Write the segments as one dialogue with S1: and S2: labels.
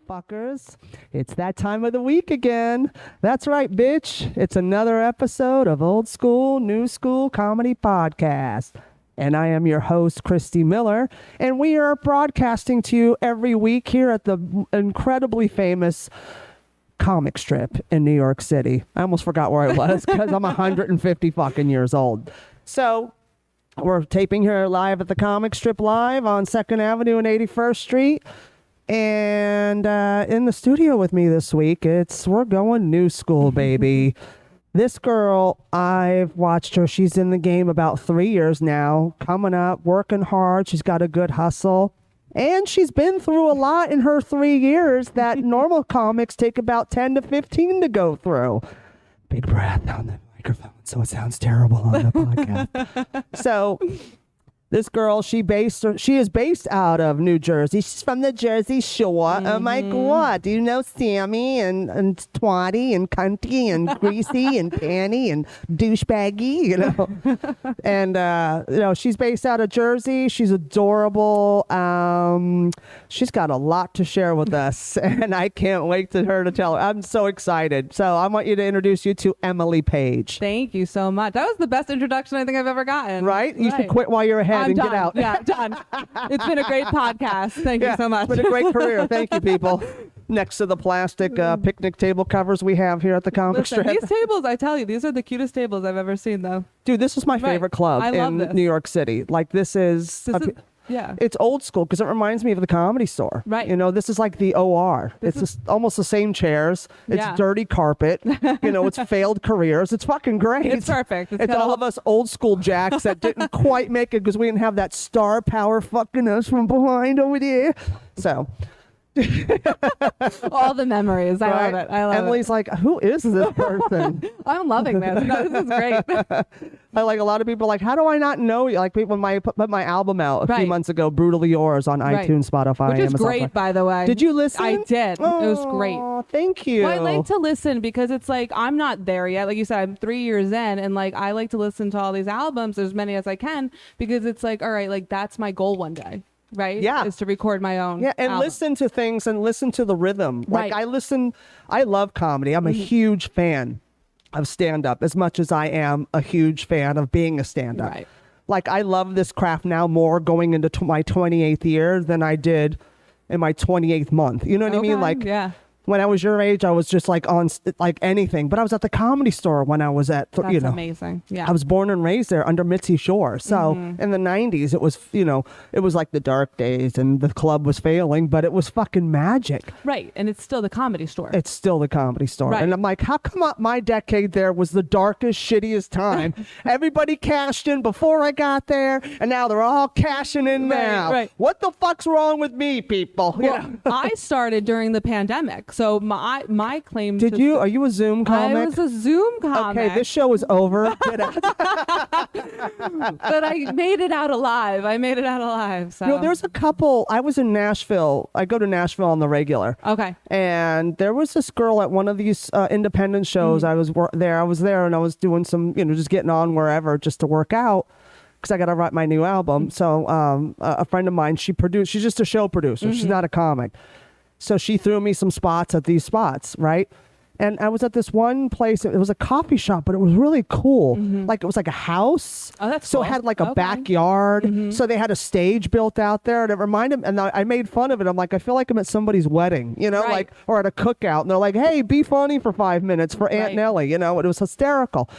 S1: motherfuckers. It's that time of the week again. That's right, bitch. It's another episode of Old School, New School Comedy Podcast. And I am your host, Christy Miller. And we are broadcasting to you every week here at the incredibly famous comic strip in New York City. I almost forgot where I was because I'm 150 fucking years old. So we're taping here live at the comic strip live on 2nd Avenue and 81st Street. And in the studio with me this week, we're going new school, baby. This girl, I've watched her. She's in the game about 3 years now, coming up, working hard. She's got a good hustle. And she's been through a lot in her 3 years that normal comics take about 10 to 15 to go through. Big breath on the microphone so it sounds terrible on the podcast. So this girl, she is based out of New Jersey. She's from the Jersey Shore. Mm-hmm. Oh my God. Do you know Sammy and Twatty and Cunty and Greasy and Panny and Douchebaggy, you know? And, she's based out of Jersey. She's adorable. She's got a lot to share with us, and I can't wait for her to tell her. I'm so excited. So I want you to introduce you to Emily Paige.
S2: Thank you so much. That was the best introduction I think I've ever gotten.
S1: Right? You should quit while you're ahead.
S2: I'm
S1: and
S2: done.
S1: Get out.
S2: Yeah, done. It's been a great podcast. Thank you so much.
S1: It's been a great career. Thank you, people. Next to the plastic picnic table covers we have here at the comic strip.
S2: These tables, I tell you, these are the cutest tables I've ever seen, though.
S1: Dude, this is my favorite club in New York City. Like, this is yeah. It's old school because it reminds me of the Comedy Store.
S2: Right.
S1: You know, this is like the OR. It's almost the same chairs. It's dirty carpet. It's failed careers. It's fucking great.
S2: It's perfect.
S1: It's all of us old school jacks that didn't quite make it because we didn't have that star power fucking us from behind over there. So...
S2: all the memories. I love it.
S1: Emily's like, who is this person?
S2: I'm loving this. No, this is great.
S1: I like a lot of people are like, how do I not know you? Like when I put my album out a few months ago, Brutally Yours on iTunes, Spotify,
S2: which is
S1: Amazon.
S2: Great, by the way.
S1: Did you listen?
S2: I did.
S1: Oh,
S2: it was great.
S1: Thank you.
S2: Well, I like to listen because it's like I'm not there yet. Like you said, I'm 3 years in, and like I like to listen to all these albums, as many as I can, because it's like, all right, like that's my goal one day. Right?
S1: Yeah.
S2: Is to record my own.
S1: Yeah, and
S2: album.
S1: listen to things and listen to the rhythm. Like I love comedy. I'm a huge fan of stand-up as much as I am a huge fan of being a stand-up.
S2: Right.
S1: Like I love this craft now more going into my 28th year than I did in my 28th month. You know what I mean? Like, when I was your age, I was just like on like anything. But I was at the Comedy Store when I was at,
S2: That's amazing. Yeah.
S1: I was born and raised there under Mitzi Shore. So in the 90s, it was, it was like the dark days and the club was failing, but it was fucking magic.
S2: Right. And it's still the Comedy Store.
S1: It's still the Comedy Store. Right. And I'm like, how come my decade there was the darkest, shittiest time? Everybody cashed in before I got there, and now they're all cashing in now.
S2: Right.
S1: What the fuck's wrong with me, people?
S2: Well, I started during the pandemic. So my claim
S1: Are you a Zoom comic?
S2: I was a Zoom comic.
S1: Okay, this show is over. Get out.
S2: But I made it out alive. So.
S1: There's a couple. I was in Nashville. I go to Nashville on the regular.
S2: Okay.
S1: And there was this girl at one of these independent shows. I was there and I was doing some, just getting on wherever just to work out. Because I got to write my new album. So a friend of mine, she's just a show producer. She's not a comic. So she threw me some spots at these spots, right? And I was at this one place. It was a coffee shop, but it was really cool. Like it was like a house.
S2: Oh, that's
S1: so
S2: cool.
S1: it had like a backyard. So they had a stage built out there, and it reminded me. And I made fun of it. I'm like, I feel like I'm at somebody's wedding, like or at a cookout. And they're like, "Hey, be funny for 5 minutes for Aunt Nellie," and it was hysterical.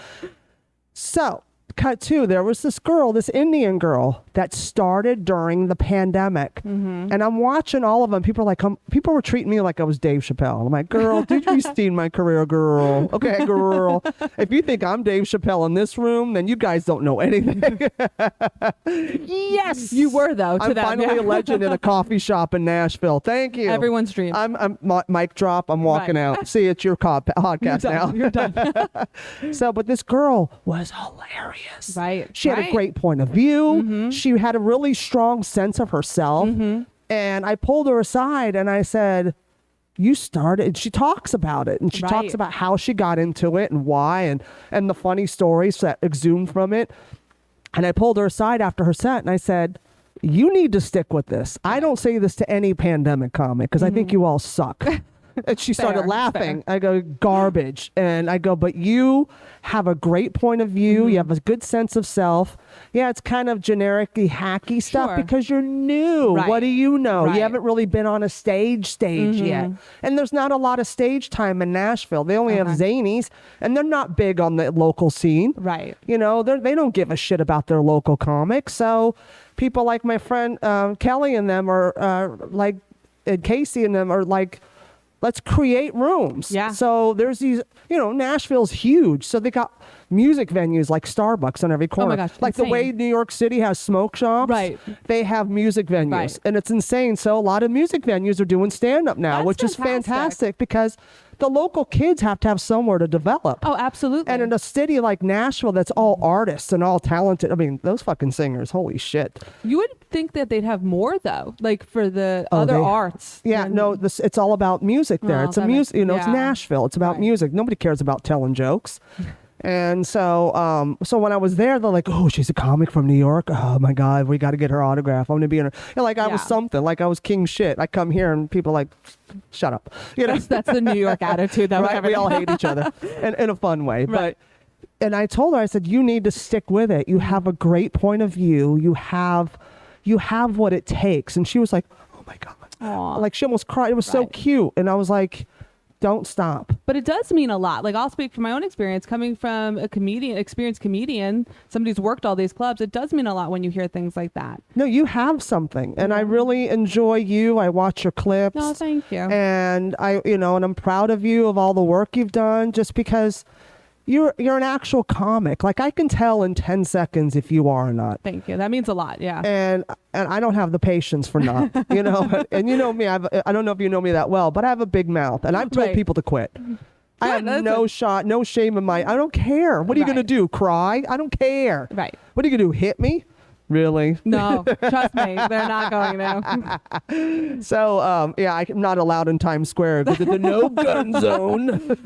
S1: So. Cut to, there was this Indian girl that started during the pandemic, and I'm watching all of them. People are like, people were treating me like I was Dave Chappelle. I'm like, girl, did you see my career, girl? Okay, girl. If you think I'm Dave Chappelle in this room, then you guys don't know anything.
S2: Yes, you were though.
S1: I'm finally a legend in a coffee shop in Nashville. Thank you.
S2: Everyone's dream.
S1: I'm mic drop. I'm walking out. See, it's your podcast now.
S2: You're done.
S1: So, but this girl was hilarious.
S2: Right.
S1: She had a great point of view. She had a really strong sense of herself. And I pulled her aside and I said, you started, and she talks about it. And she talks about how she got into it and why and the funny stories that exhumed from it. And I pulled her aside after her set and I said, you need to stick with this. I don't say this to any pandemic comic because I think you all suck. And she started laughing. I go, garbage. And I go, but you have a great point of view. You have a good sense of self. Yeah, it's kind of generically hacky stuff because you're new. Right. What do you know? Right. You haven't really been on a stage yet. And there's not a lot of stage time in Nashville. They only have zanies, and they're not big on the local scene.
S2: Right.
S1: You know, they don't give a shit about their local comics. So people like my friend Kelly and them are like, and Casey and them are like, let's create rooms. Yeah. So there's these, you know, Nashville's huge. So they got music venues like Starbucks on every corner.
S2: Oh my gosh,
S1: like
S2: insane.
S1: the way New York City has smoke shops. Right. They have music venues. Right. And it's insane. So a lot of music venues are doing stand-up now,
S2: That's
S1: which is fantastic because the local kids have to have somewhere to develop.
S2: Oh, absolutely.
S1: And in a city like Nashville that's all artists and all talented, I mean, those fucking singers, holy shit.
S2: You would think that they'd have more though, like for the other arts.
S1: Yeah, no, it's all about music there. It's a music, you know, it's Nashville. It's about music. Nobody cares about telling jokes. And so, so when I was there, they're like, "Oh, she's a comic from New York. Oh my God, we got to get her autograph. I'm gonna be in her." You know, like I was something. Like I was king shit. I come here and people are like, "Shut up." You know,
S2: that's the New York attitude. That
S1: right? We all hate each other in a fun way. Right. But and I told her, I said, "You need to stick with it. You have a great point of view. You have what it takes." And she was like, "Oh my God." Aww. Like she almost cried. It was so cute. And I was like, don't stop.
S2: But it does mean a lot. Like I'll speak from my own experience coming from a experienced comedian, somebody who's worked all these clubs. It does mean a lot when you hear things like that.
S1: No, you have something. And I really enjoy you. I watch your clips.
S2: Oh, thank you.
S1: And and I'm proud of you, of all the work you've done, just because you're an actual comic. Like I can tell in 10 seconds if you are or not.
S2: Thank you. That means a lot. Yeah.
S1: And I don't have the patience for not, you know, and you know me, I don't know if you know me that well, but I have a big mouth and I've told people to quit. I have no shame in I don't care. What are you going to do? Cry? I don't care. Right. What are you going to do? Hit me? Really?
S2: No, trust me, they're not going to.
S1: So, I'm not allowed in Times Square because it's a no-gun zone.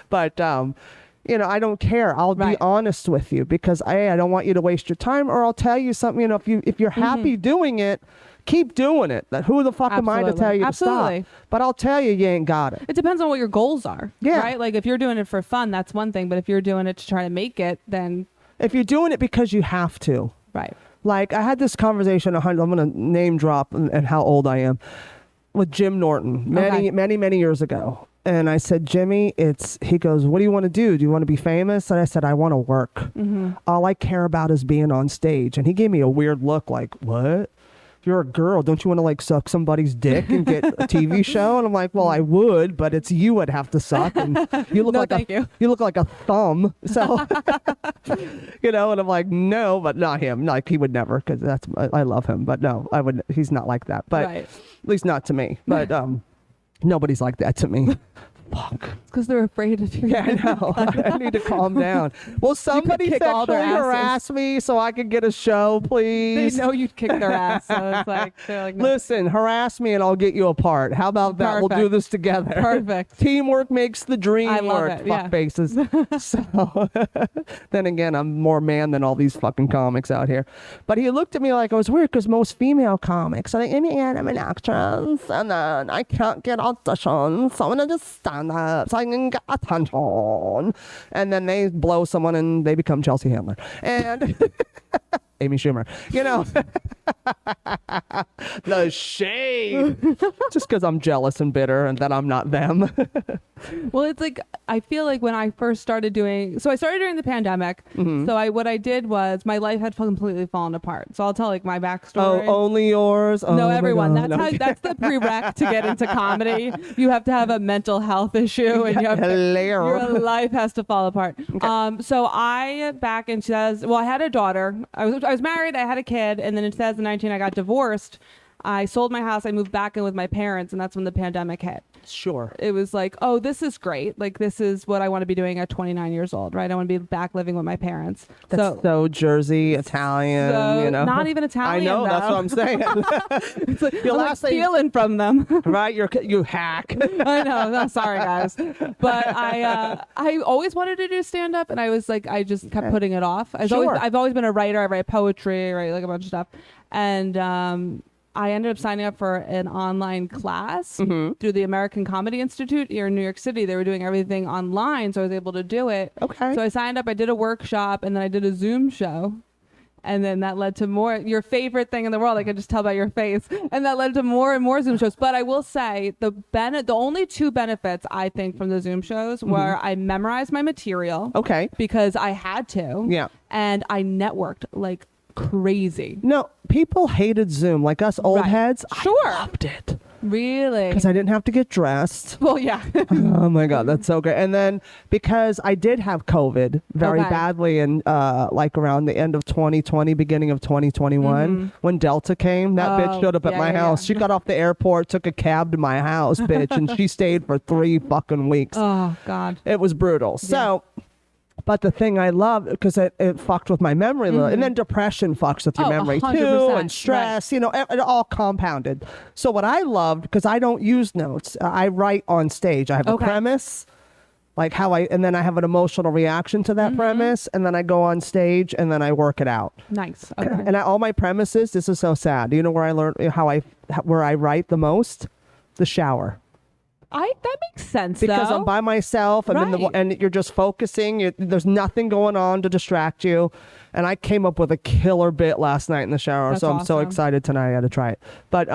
S1: But, I don't care. I'll be honest with you because I don't want you to waste your time, or I'll tell you something. You know, if you're happy doing it, keep doing it. Who the fuck am I to tell you to stop? But I'll tell you, you ain't got it.
S2: It depends on what your goals are. Yeah. Right? Like if you're doing it for fun, that's one thing. But if you're doing it to try to make it, then
S1: if you're doing it because you have to,
S2: right?
S1: Like I had this conversation. I'm going to name drop and how old I am with Jim Norton many years ago. And I said, Jimmy, he goes, what do you want to do? Do you want to be famous? And I said, I want to work. Mm-hmm. All I care about is being on stage. And he gave me a weird look like, what? You're a girl. Don't you want to like suck somebody's dick and get a TV show? And I'm like, well, I would, but it's you I'd have to suck. And you look you look like a thumb. So, and I'm like, no, but not him. Like he would never, because I love him, but no, I would. He's not like that. But at least not to me. But nobody's like that to me. Fuck.
S2: It's because they're afraid of you.
S1: Yeah, I know. I need to calm down. Will somebody sexually harass me so I can get a show, please?
S2: They know you'd kick their ass. So it's like, they're like, no.
S1: Listen, harass me and I'll get you a part. How about that? Perfect. We'll do this together.
S2: Perfect.
S1: Teamwork makes the dream
S2: I love
S1: work.
S2: It.
S1: Fuck faces. So then again, I'm more man than all these fucking comics out here. But he looked at me like I was weird because most female comics are like, I'm an actress and then I can't get auditions. So I'm going to just stand up so I can get attention. And then they blow someone and they become Chelsea Handler. And Amy Schumer. The shame. Just because I'm jealous and bitter and that I'm not them.
S2: Well, it's like, I feel like when I first started I started during the pandemic. Mm-hmm. So what I did was my life had completely fallen apart. So I'll tell like my backstory.
S1: Oh, only yours?
S2: No, everyone. That's the prereq to get into comedy. You have to have a mental health issue and your life has to fall apart. Okay. So back in 2000, I had a daughter. I was married, I had a kid, and then in 2019 I got divorced. I sold my house, I moved back in with my parents, and that's when the pandemic hit.
S1: Sure.
S2: It was like, oh, this is great. Like, this is what I want to be doing at 29 years old, right? I want to be back living with my parents.
S1: That's so Jersey, Italian,
S2: so
S1: you know.
S2: not even Italian.
S1: I know,
S2: though.
S1: that's what I'm saying.
S2: It's like,
S1: Your
S2: I'm like
S1: last name-
S2: stealing from them.
S1: Right? You hack.
S2: I know. No, sorry, guys. But I always wanted to do stand up, and I was like, I just kept putting it off. I've always been a writer. I write poetry, I write like a bunch of stuff, and I ended up signing up for an online class through the American Comedy Institute here in New York City. They were doing everything online, so I was able to do it.
S1: Okay.
S2: So I signed up. I did a workshop, and then I did a Zoom show. And then that led to more, your favorite thing in the world, I could just tell by your face. And that led to more and more Zoom shows. But I will say the only two benefits I think from the Zoom shows were I memorized my material.
S1: Okay.
S2: Because I had to.
S1: Yeah.
S2: And I networked like crazy.
S1: No, people hated Zoom. Like us old
S2: Right.
S1: heads,
S2: Sure.
S1: I loved it.
S2: Really?
S1: Because I didn't have to get dressed.
S2: Well, yeah.
S1: Oh my God, that's so great. And then because I did have COVID very
S2: Okay.
S1: badly in like around the end of 2020, beginning of 2021, when Delta came, that bitch
S2: Oh,
S1: showed up at
S2: yeah,
S1: my
S2: yeah,
S1: house.
S2: yeah.
S1: She got off the airport, took a cab to my house, bitch, and she stayed for 3 fucking weeks.
S2: Oh, God.
S1: It was brutal. So, but the thing I love, because it fucked with my memory, a little, and then depression fucks with your
S2: Oh,
S1: memory too,
S2: 100%,
S1: and stress, you know, it all compounded. So what I loved, because I don't use notes, I write on stage. I have a
S2: Okay.
S1: premise, like and then I have an emotional reaction to that premise, and then I go on stage and then I work it out.
S2: Nice. Okay.
S1: And all my premises, this is so sad. Do you know where I learned where I write the most? The shower.
S2: That makes sense,
S1: Because
S2: though.
S1: I'm by myself, and
S2: Right.
S1: and you're just focusing. There's nothing going on to distract you. And I came up with a killer bit last night in the shower,
S2: That's
S1: so I'm so
S2: awesome.
S1: excited tonight. I got to try it. But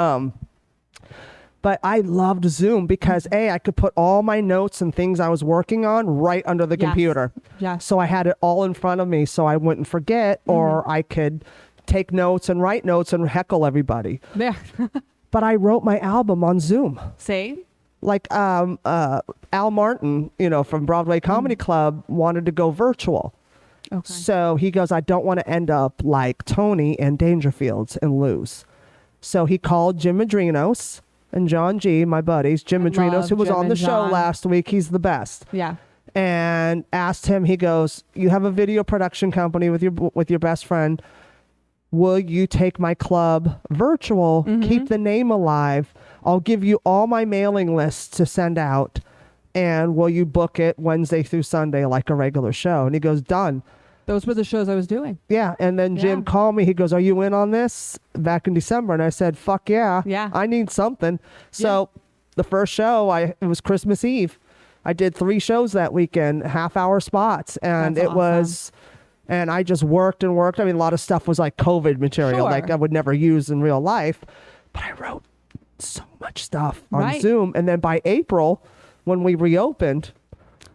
S1: I loved Zoom because I could put all my notes and things I was working on right under the
S2: Yes.
S1: computer.
S2: Yes.
S1: So I had it all in front of me, so I wouldn't forget, or I could take notes and write notes and heckle everybody.
S2: Yeah.
S1: But I wrote my album on Zoom.
S2: See?
S1: Like Al Martin, you know, from Broadway Comedy Club, wanted to go virtual.
S2: Okay.
S1: So he goes, I don't want to end up like Tony and Dangerfields and lose. So he called Jim Madrinos and John G, my buddies, Jim
S2: I
S1: Madrinos,
S2: love
S1: who was
S2: Jim
S1: on the
S2: and
S1: show
S2: John.
S1: last week. He's the best.
S2: Yeah.
S1: And asked him, he goes, you have a video production company with your best friend. Will you take my club virtual? Keep the name alive. I'll give you all my mailing lists to send out. And will you book it Wednesday through Sunday like a regular show? And he goes, done.
S2: Those were the shows I was doing.
S1: Yeah. And then Jim
S2: Yeah.
S1: called me. He goes, are you in on this? Back in December. And I said, fuck yeah.
S2: Yeah.
S1: I need something. So the first show, it was Christmas Eve. I did 3 shows that weekend, half-hour spots. And
S2: That's
S1: it was... And I just worked and worked. I mean, a lot of stuff was like COVID material,
S2: Sure.
S1: like I would never use in real life. But I wrote so much stuff on
S2: Right.
S1: Zoom. And then by April, when we reopened,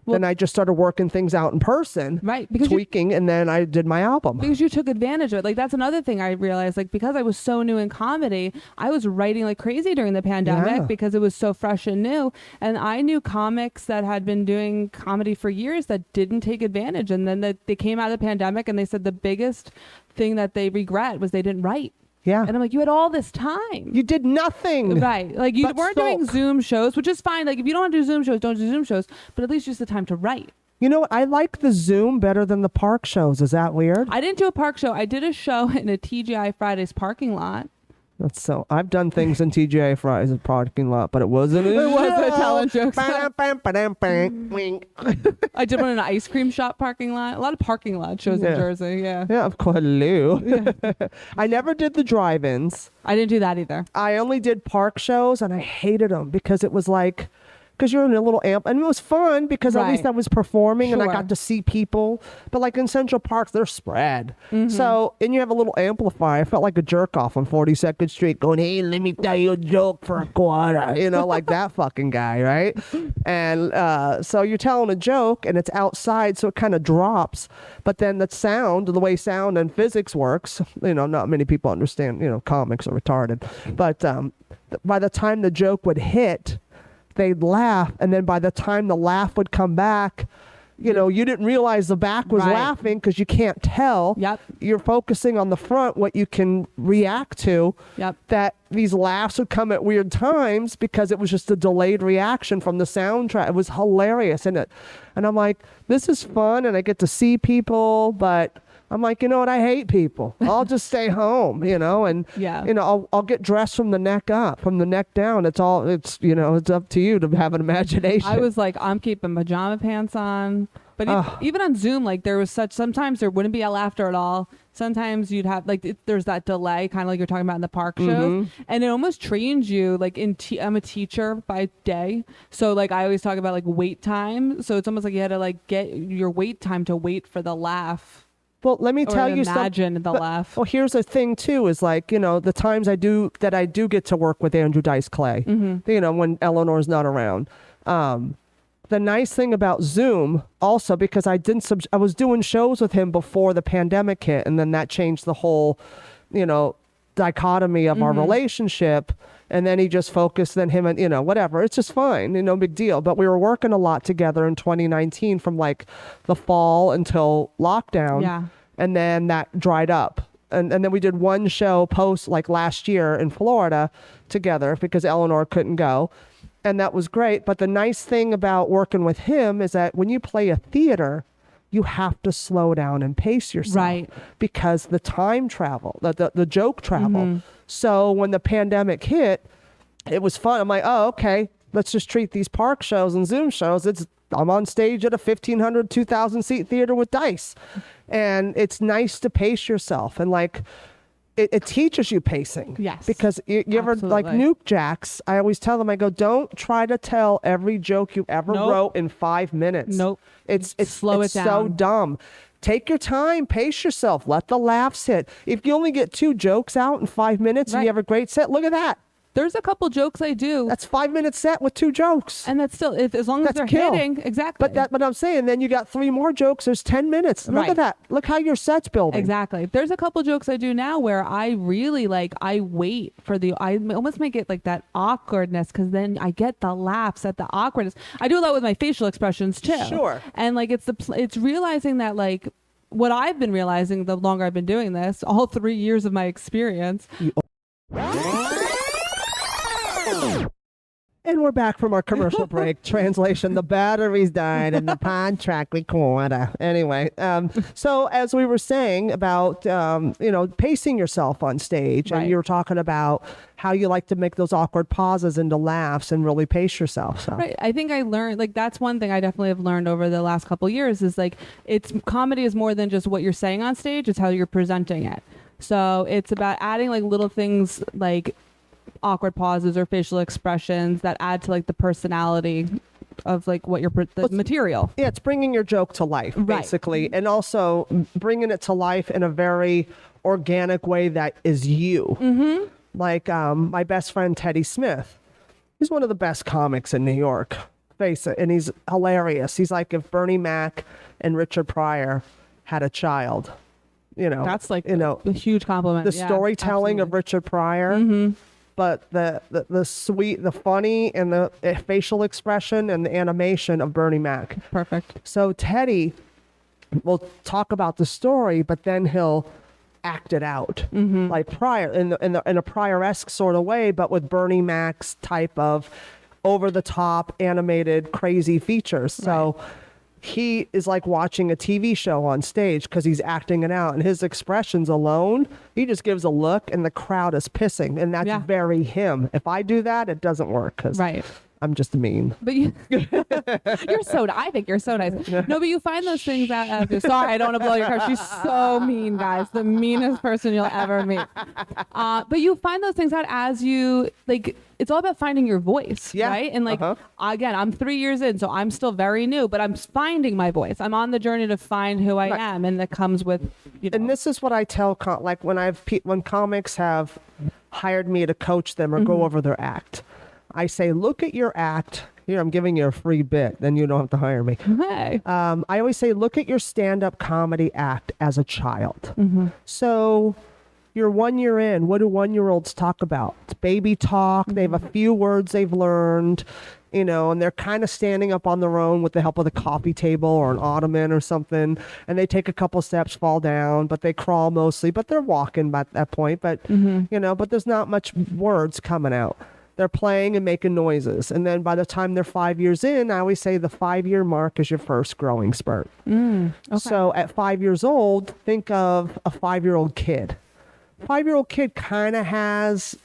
S1: then I just started working things out in person,
S2: Right, because you-
S1: tweaking, and then I did my album.
S2: Because you took advantage of it. Like, that's another thing I realized. Like, because I was so new in comedy, I was writing like crazy during the pandemic
S1: Yeah.
S2: because it was so fresh and new. And I knew comics that had been doing comedy for years that didn't take advantage. And then they came out of the pandemic and they said the biggest thing that they regret was they didn't write.
S1: Yeah.
S2: And I'm like, you had all this time.
S1: You did nothing.
S2: Right. Like, you
S1: But
S2: weren't doing
S1: sulk.
S2: Zoom shows, which is fine. Like, if you don't want to do Zoom shows, don't do Zoom shows. But at least use the time to write.
S1: You know what? I like the Zoom better than the park shows. Is that weird?
S2: I didn't do a park show. I did a show in a TGI Fridays parking lot.
S1: That's so. I've done things in TGI Fridays parking lot, but it wasn't.
S2: It wasn't telling jokes.
S1: Bam, bam, ba-dam, bang, wink.
S2: I did one in an ice cream shop parking lot. A lot of parking lot shows
S1: Yeah.
S2: in Jersey. Yeah.
S1: Yeah, of course. Hello. I never did the drive-ins.
S2: I didn't do that either.
S1: I only did park shows, and I hated them because it was like, because you're in a little amp, and it was fun because at least
S2: Right.
S1: I was performing and I
S2: Sure.
S1: got to see people. But like in Central Parks, they're spread.
S2: Mm-hmm.
S1: So, and you have a little amplifier. I felt like a jerk off on 42nd Street going, hey, let me tell you a joke for a quarter, you know, like that fucking guy, right? And so you're telling a joke and it's outside, so it kind of drops. But then the sound, the way sound and physics works, you know, not many people understand, you know, comics are retarded. But by the time the joke would hit, they'd laugh, and then by the time the laugh would come back, you didn't realize the back was laughing because you can't tell.
S2: Yep.
S1: You're focusing on the front, what you can react to.
S2: Yep.
S1: That these laughs would come at weird times because it was just a delayed reaction from the soundtrack. It was hilarious. And I'm like, this is fun and I get to see people, but I'm like, you know what? I hate people. I'll just stay home, and I'll get dressed from the neck up, from the neck down. It's up to you to have an imagination.
S2: I was like, I'm keeping pajama pants on. But even on Zoom, like sometimes there wouldn't be a laughter at all. Sometimes you'd have there's that delay, kind of like you're talking about in the park shows. And it almost trains you I'm a teacher by day. So I always talk about wait time. So it's almost like you had to get your wait time to wait for the laugh.
S1: Well, let me tell you
S2: imagine the laugh.
S1: Well, here's the thing too, is the times I do get to work with Andrew Dice Clay, when Eleanor's not around. The nice thing about Zoom also, because I was doing shows with him before the pandemic hit, and then that changed the whole, dichotomy of our relationship. And then he just focused, then him and, whatever. It's just fine, no big deal. But we were working a lot together in 2019 from the fall until lockdown.
S2: Yeah.
S1: And then that dried up. And then we did one show post last year in Florida together because Eleanor couldn't go. And that was great. But the nice thing about working with him is that when you play a theater, you have to slow down and pace yourself.
S2: Right. Because
S1: the time travel, the joke travel. So when the pandemic hit, it was fun. I'm like, oh, okay, let's just treat these park shows and Zoom shows. I'm on stage at a 1,500, 2,000 seat theater with Dice. And it's nice to pace yourself. And it teaches you pacing.
S2: Yes.
S1: Because you ever Nuke Jacks, I always tell them, I go, don't try to tell every joke you ever wrote in 5 minutes.
S2: Nope.
S1: It's
S2: slow it down.
S1: So dumb. Take your time, pace yourself, let the laughs hit. If you only get 2 jokes out in 5 minutes and you have a great set, look at that.
S2: There's a couple jokes I do.
S1: That's 5-minute set with 2 jokes.
S2: And that's still, as long as they're hitting, exactly.
S1: But I'm saying, then you got 3 more jokes, there's 10 minutes. Look at that. Look how your set's building.
S2: Exactly. There's a couple jokes I do now where I really I wait for I almost make it that awkwardness, because then I get the laughs at the awkwardness. I do a lot with my facial expressions too.
S1: Sure.
S2: And it's realizing that what I've been realizing the longer I've been doing this, all 3 years of my experience.
S1: And we're back from our commercial break. Translation, the batteries died in the contract recorder. Anyway, so as we were saying about, pacing yourself on stage, and you were talking about how you like to make those awkward pauses into laughs and really pace yourself. So.
S2: Right. I think I learned, that's one thing I definitely have learned over the last couple of years is comedy is more than just what you're saying on stage. It's how you're presenting it. So it's about adding little things awkward pauses or facial expressions that add to the personality of what your material. Yeah,
S1: it's bringing your joke to life, basically, and also bringing it to life in a very organic way that is you. My best friend Teddy Smith, he's one of the best comics in New York. Face it, and he's hilarious. He's if Bernie Mac and Richard Pryor had a child.
S2: That's a huge compliment.
S1: The storytelling of Richard Pryor. But the sweet, the funny, and the facial expression and the animation of Bernie Mac.
S2: Perfect.
S1: So Teddy will talk about the story, but then he'll act it out Pryor in a Pryor-esque sort of way, but with Bernie Mac's type of over the top animated crazy features. So. He is watching a TV show on stage because he's acting it out, and his expressions alone, he just gives a look and the crowd is pissing, and that's very him. If I do that, it doesn't work because I'm just mean.
S2: But I think you're so nice. No, but you find those things out. Sorry, I don't want to blow your cover. She's so mean, guys. The meanest person you'll ever meet. But you find those things out as you it's all about finding your voice, right? And again, I'm 3 years in, so I'm still very new, but I'm finding my voice. I'm on the journey to find who I am, and that comes with,
S1: And this is what I tell, when comics have hired me to coach them or go over their act, I say, look at your act. Here, I'm giving you a free bit, then you don't have to hire me.
S2: Hey.
S1: I always say, look at your stand-up comedy act as a child. So you're 1 year in. What do 1-year-olds talk about? It's baby talk. They have a few words they've learned, you know, and they're kind of standing up on their own with the help of the coffee table or an ottoman or something. And they take a couple steps, fall down, but they crawl mostly, but they're walking by that point. But, you know, but there's not much words coming out. They're playing and making noises. And then by the time they're 5 years in, I always say the 5-year mark is your first growing spurt.
S2: Okay.
S1: So at 5 years old, think of a 5-year-old kid. 5-year-old kid kind of has,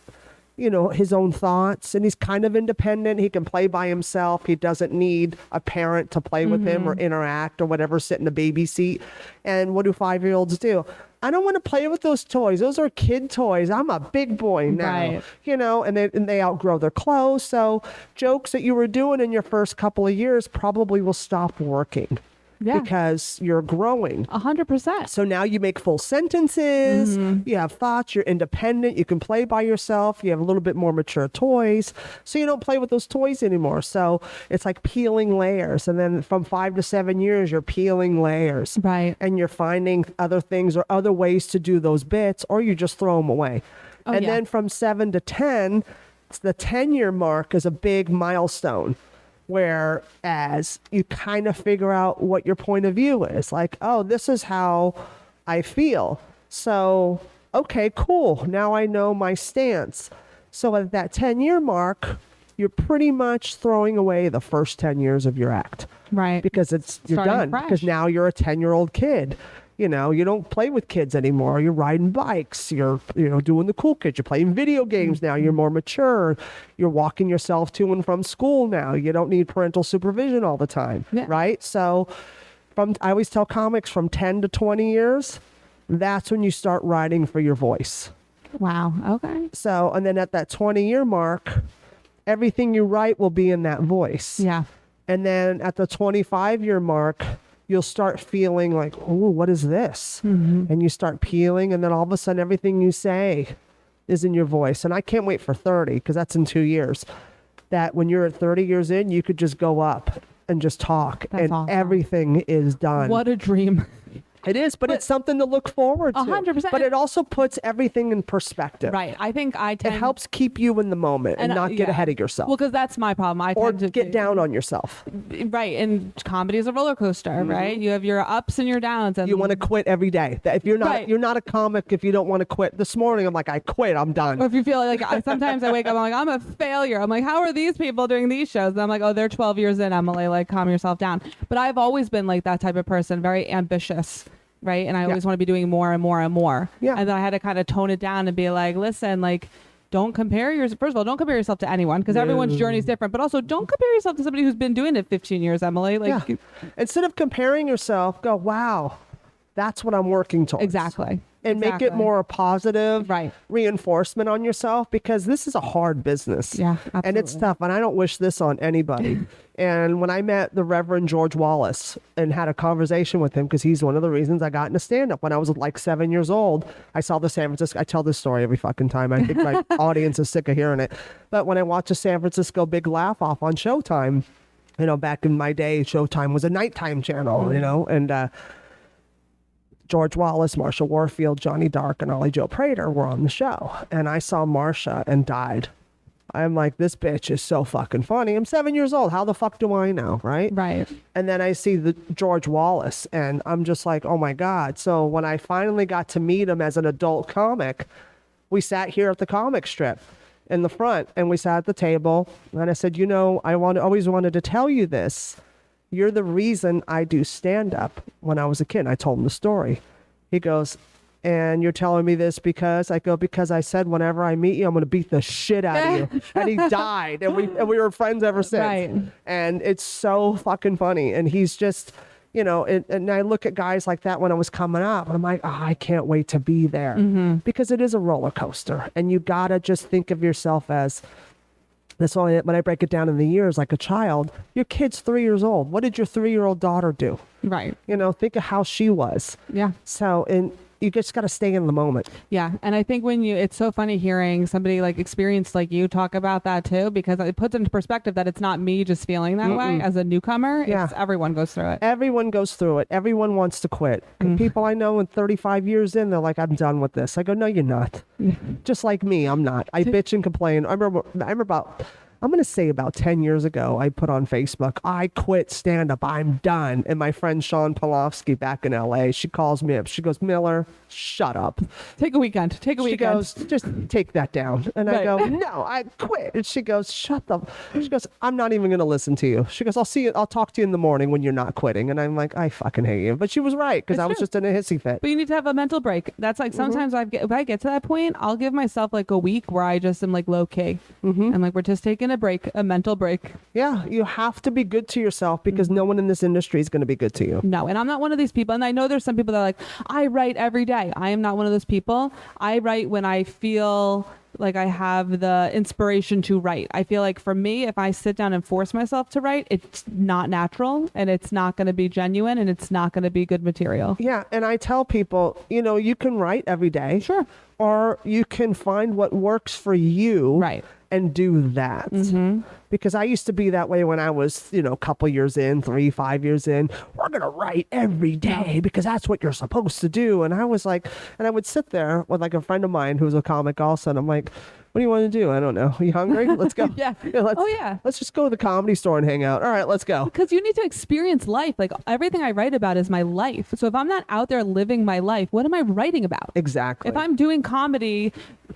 S1: you know, his own thoughts, and he's kind of independent. He can play by himself. He doesn't need a parent to play with him or interact or whatever, sit in a baby seat. And what do 5-year-olds do? I don't want to play with those toys. Those are kid toys. I'm a big boy now,
S2: Right.
S1: you know, and they outgrow their clothes. So jokes that you were doing in your first couple of years probably will stop working.
S2: Yeah.
S1: Because you're growing.
S2: 100%.
S1: So now you make full sentences, you have thoughts, you're independent, you can play by yourself, you have a little bit more mature toys. So you don't play with those toys anymore. So it's like peeling layers. And then from 5 to 7 years, you're peeling layers.
S2: Right.
S1: And you're finding other things or other ways to do those bits, or you just throw them away.
S2: Oh,
S1: and
S2: yeah.
S1: then from 7 to 10, the 10-year mark is a big milestone. Whereas you kind of figure out what your point of view is. Like, oh, this is how I feel. So, okay, cool. Now I know my stance. So at that 10-year mark, you're pretty much throwing away the first 10 years of your act.
S2: Right.
S1: Because you're
S2: Starting
S1: done.
S2: fresh.
S1: Because now you're a 10-year-old kid. You know, you don't play with kids anymore. You're riding bikes. You're, you know, doing the cool kids. You're playing video games now. You're more mature. You're walking yourself to and from school now. You don't need parental supervision all the time,
S2: Yeah.
S1: right? So I always tell comics from 10 to 20 years, that's when you start writing for your voice.
S2: Wow. Okay.
S1: So, and then at that 20-year mark, everything you write will be in that voice.
S2: Yeah.
S1: And then at the 25-year mark, you'll start feeling like, oh, what is this? And you start peeling, and then all of a sudden everything you say is in your voice. And I can't wait for 30, because that's in 2 years. That when you're at 30 years in, you could just go up and just talk,
S2: That's
S1: and
S2: awesome.
S1: everything is done.
S2: What a dream.
S1: It is, but it's something to look forward to.
S2: 100%.
S1: But it also puts everything in perspective.
S2: Right. I think I
S1: It
S2: tend
S1: helps keep you in the moment and not get
S2: yeah.
S1: ahead of yourself.
S2: Well, because that's my problem. I
S1: or
S2: tend to
S1: get down on yourself.
S2: Right. And comedy is a roller coaster, right? You have your ups and your downs. And
S1: You want to quit every day. That if you're not,
S2: Right.
S1: you're not a comic if you don't want to quit. This morning, I'm like, I quit. I'm done.
S2: Or if you feel like sometimes I wake up, I'm like, I'm a failure. I'm like, how are these people doing these shows? And I'm like, oh, they're 12 years in, Emily. Like, calm yourself down. But I've always been like that type of person, very ambitious, right? And I always want to be doing more and more and more.
S1: Yeah.
S2: And then I had to kind of tone it down and be like, listen, like, don't compare yourself. First of all, don't compare yourself to anyone, because everyone's journey is different. But also, don't compare yourself to somebody who's been doing it 15 years, Emily. Like,
S1: Yeah. Instead of comparing yourself, go, wow, that's what I'm working towards.
S2: exactly.
S1: And make it
S2: Exactly.
S1: more a positive
S2: Right.
S1: reinforcement on yourself, because this is a hard business.
S2: Yeah,
S1: And it's
S2: absolutely.
S1: tough. And I don't wish this on anybody. And when I met the Reverend George Wallace and had a conversation with him, because he's one of the reasons I got into stand-up. When I was like 7 years old, I saw the San Francisco, I tell this story every fucking time. I think my audience is sick of hearing it. But when I watched the San Francisco Big Laugh Off on Showtime, you know, back in my day, Showtime was a nighttime channel, you know, and George Wallace, Marsha Warfield, Johnny Dark, and Ollie Joe Prater were on the show. And I saw Marsha and died. I'm like, this bitch is so fucking funny. I'm 7 years old. How the fuck do I know, right?
S2: Right.
S1: And then I see the George Wallace, and I'm just like, oh my God. So when I finally got to meet him as an adult comic, we sat here at the comic strip in the front, and we sat at the table. And I said, you know, always wanted to tell you this. You're the reason I do stand-up when I was a kid. And I told him the story. He goes, and you're telling me this because? I go, because I said whenever I meet you, I'm going to beat the shit out of you. And he died, and we were friends ever since.
S2: Right.
S1: And it's so fucking funny. And he's just, you know, and I look at guys like that when I was coming up, and I'm like, oh, I can't wait to be there. Because it is a roller coaster. And you got to just think of yourself as, that's why when I break it down in the years, like a child, your kid's 3 years old. What did your 3-year-old daughter do?
S2: Right.
S1: You know, think of how she was.
S2: Yeah.
S1: So, and you just got to stay in the moment.
S2: Yeah. And I think it's so funny hearing somebody like experienced like you talk about that too, because it puts into perspective that it's not me just feeling that way as a newcomer.
S1: Yeah.
S2: It's everyone goes through it.
S1: Everyone goes through it. Everyone wants to quit. And people I know in 35 years in, they're like, I'm done with this. I go, no, you're not. Just like me, I'm not. I bitch and complain. I remember I'm going to say about 10 years ago, I put on Facebook, I quit stand-up. I'm done. And my friend Sean Polofsky back in LA, she calls me up. She goes, Miller, shut up.
S2: Take a weekend.
S1: She goes, just take that down. And I go, no, I quit. And she goes, shut up. She goes, I'm not even going to listen to you. She goes, I'll talk to you in the morning when you're not quitting. And I'm like, I fucking hate you. But she was right, because I was just in a hissy fit.
S2: But you need to have a mental break. That's like sometimes if I get to that point, I'll give myself like a week where I just am like low key. And like we're just taking a break, a mental break.
S1: Yeah, you have to be good to yourself, because no one in this industry is going to be good to you.
S2: No, and I'm not one of these people. And I know there's some people that are like, I write every day. I am not one of those people. I write when I feel like I have the inspiration to write. I feel like for me, if I sit down and force myself to write, it's not natural, and it's not going to be genuine, and it's not going to be good material.
S1: Yeah, and I tell people, you can write every day.
S2: Sure.
S1: Or you can find what works for you.
S2: Right.
S1: And do that. Because I used to be that way when I was, a couple years in, 3-5 years in. We're going to write every day because that's what you're supposed to do. And I was like, and I would sit there with like a friend of mine who's a comic also. And I'm like, what do you want to do? I don't know. Are you hungry? Let's go.
S2: Yeah.
S1: Let's just go to the comedy store and hang out. All right, let's go.
S2: Because you need to experience life. Like everything I write about is my life. So if I'm not out there living my life, what am I writing about?
S1: Exactly.
S2: If I'm doing comedy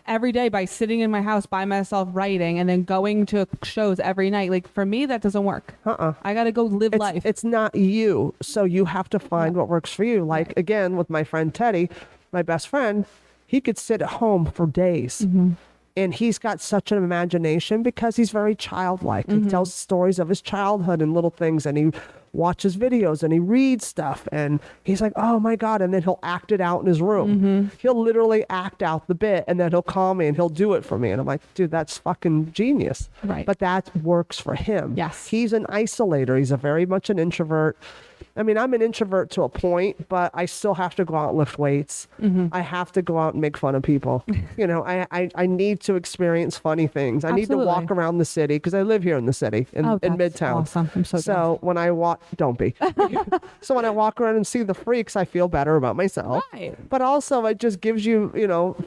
S2: every day by sitting in my house by myself writing and then going to shows every night, like for me, that doesn't work. I got to go live life.
S1: It's not you. So you have to find what works for you. Like again, with my friend Teddy, my best friend, he could sit at home for days. And he's got such an imagination because he's very childlike. He tells stories of his childhood and little things, and he watches videos and he reads stuff, and he's like, oh my God. And then he'll act it out in his room. He'll literally act out the bit, and then he'll call me and he'll do it for me. And I'm like, dude, that's fucking genius.
S2: Right.
S1: But that works for him.
S2: Yes.
S1: He's an isolator. He's a very much an introvert. I mean, I'm an introvert to a point, but I still have to go out and lift weights. I have to go out and make fun of people. I need to experience funny things. I need to walk around the city because I live here in the city in Midtown.
S2: Awesome. I'm so
S1: when I walk, don't be. So when I walk around and see the freaks, I feel better about myself.
S2: Right.
S1: But also it just gives you,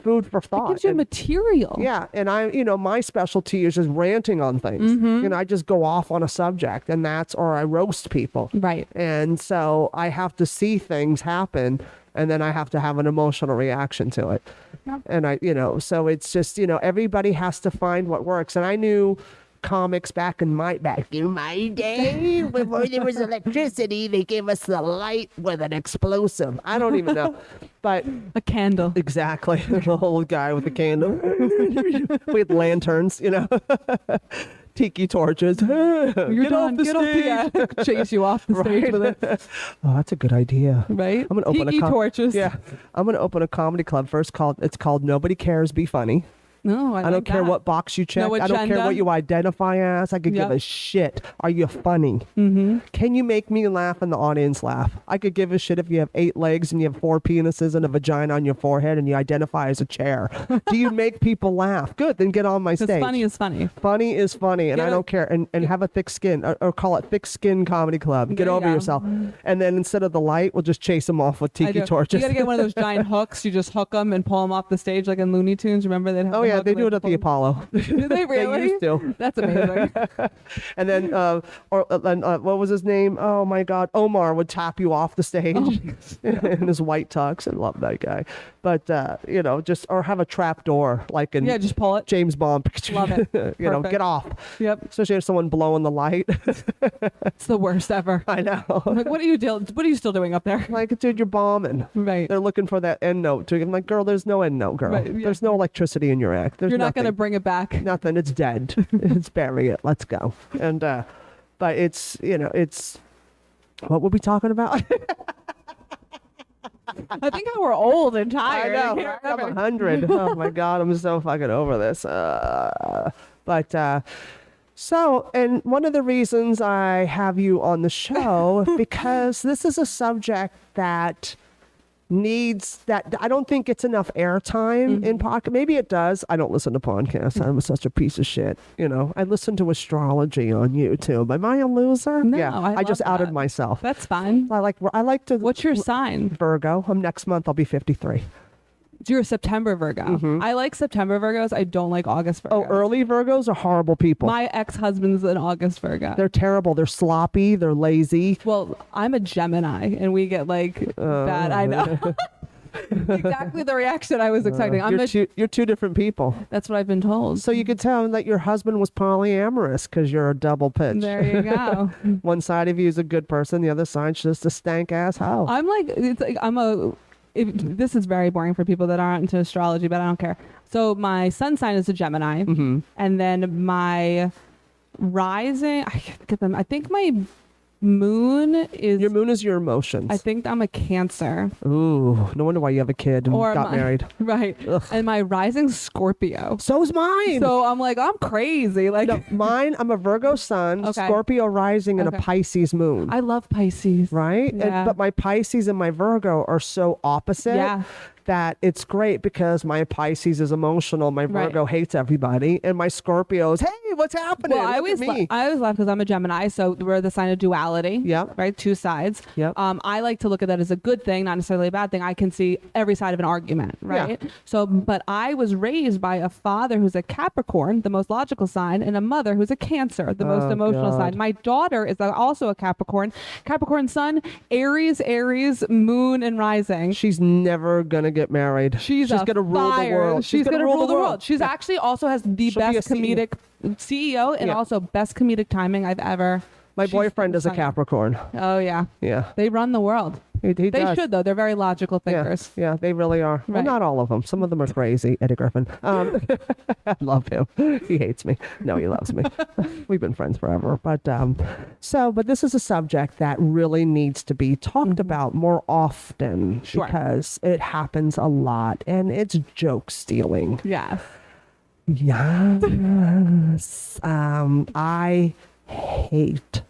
S1: food for thought.
S2: It gives you material.
S1: Yeah. And my specialty is just ranting on things. I just go off on a subject, and or I roast people.
S2: Right.
S1: And so I have to see things happen, and then I have to have an emotional reaction to it. Yep. And so it's just, everybody has to find what works. And I knew comics back in my day, before there was electricity, they gave us the light with an explosive. I don't even know. But
S2: a candle.
S1: Exactly. The whole guy with the candle. We had lanterns, tiki torches.
S2: Get off the stage. Chase you off the stage with it.
S1: Oh, that's a good idea.
S2: Right?
S1: I'm gonna open
S2: tiki torches.
S1: Yeah. I'm gonna open a comedy club first it's called Nobody Cares, Be Funny.
S2: No,
S1: I don't care what box you check. I don't care what you identify as. I could give a shit. Are you funny? Can you make me laugh and the audience laugh? I could give a shit if you have 8 legs and you have 4 penises and a vagina on your forehead and you identify as a chair. Do you make people laugh? Good, then get on my stage.
S2: Funny is funny.
S1: Funny is funny, and I don't care. And have a thick skin, or call it Thick Skin Comedy Club. Get over yourself. And then instead of the light, we'll just chase them off with tiki torches.
S2: You got to get one of those giant hooks. You just hook them and pull them off the stage like in Looney Tunes. Remember they'd have
S1: they do it at the Apollo.
S2: Do they really?
S1: They used to.
S2: That's amazing.
S1: And then, what was his name? Oh my God, Omar would tap you off the stage in his white tux. I love that guy. But or have a trap door like in
S2: just pull it.
S1: James Bond.
S2: Love it.
S1: Get off.
S2: Yep.
S1: Especially if someone blowing the light.
S2: It's the worst ever.
S1: I know.
S2: Like, what are you still doing up there?
S1: Like, dude, you're bombing.
S2: Right.
S1: They're looking for that end note. I'm like, girl, there's no end note, girl. Right, yeah. There's no electricity in your act. You're
S2: not going to bring it back.
S1: Nothing. It's dead. It's bury it. Let's go. And but it's what were we talking about?
S2: I think we're old and tired.
S1: I know. I'm 100. Oh my God, I'm so fucking over this. So, and one of the reasons I have you on the show because this is a subject that needs that. I don't think it's enough airtime in podcast. Maybe it does. I don't listen to podcasts. I'm such a piece of shit. I listen to astrology on YouTube. Am I a loser?
S2: No,
S1: Yeah, I just
S2: love
S1: outed
S2: that.
S1: myself.
S2: That's fine.
S1: I like to.
S2: What's your sign?
S1: Virgo. Next month I'll be 53.
S2: You're a September Virgo. I like September Virgos. I don't like August Virgos.
S1: Oh, early Virgos are horrible people.
S2: My ex-husband's an August Virgo.
S1: They're terrible. They're sloppy. They're lazy.
S2: Well, I'm a Gemini, and we get bad. I know. Exactly the reaction I was expecting.
S1: You're two different people.
S2: That's what I've been told.
S1: So you could tell that your husband was polyamorous because you're a double pitch.
S2: There you go.
S1: One side of you is a good person. The other side's just a stank ass hoe.
S2: This is very boring for people that aren't into astrology, but I don't care. So my sun sign is a Gemini, and then my rising, I can't get them. I think my moon is.
S1: Your moon is your emotions.
S2: I think I'm a Cancer.
S1: Ooh, no wonder why you have a kid and got married.
S2: Right. Ugh. And my rising Scorpio.
S1: So's mine.
S2: So I'm crazy.
S1: No, mine, I'm a Virgo sun,
S2: Okay.
S1: Scorpio rising, and a Pisces moon.
S2: I love Pisces.
S1: Right?
S2: Yeah.
S1: But my Pisces and my Virgo are so opposite.
S2: Yeah.
S1: That it's great because my Pisces is emotional, my Virgo hates everybody, and my Scorpio is, hey, what's happening?
S2: Well, I
S1: Look
S2: always
S1: at me.
S2: I always laugh because I'm a Gemini, so we're the sign of duality.
S1: Yep.
S2: Right, two sides.
S1: Yep.
S2: I like to look at that as a good thing, not necessarily a bad thing. I can see every side of an argument. Right.
S1: Yeah.
S2: So, but I was raised by a father who's a Capricorn, the most logical sign, and a mother who's a Cancer, the most emotional
S1: God.
S2: sign. My daughter is also a Capricorn. Capricorn sun, Aries, moon, and rising.
S1: She's never gonna get married. She's gonna rule the world.
S2: She's gonna rule the world. She's actually also has the
S1: She'll be
S2: best
S1: a CEO.
S2: comedic CEO and also best comedic timing I've ever.
S1: My boyfriend is a Capricorn.
S2: Oh yeah.
S1: Yeah.
S2: They run the world.
S1: He
S2: They
S1: does.
S2: should though. They're very logical thinkers.
S1: Yeah, they really are. Well,
S2: Right.
S1: not all of them. Some of them are crazy. Eddie Griffin. I love him. He hates me. No, he loves me. We've been friends forever. But this is a subject that really needs to be talked about more often because it happens a lot, and it's joke stealing.
S2: Yeah.
S1: Yes. I hate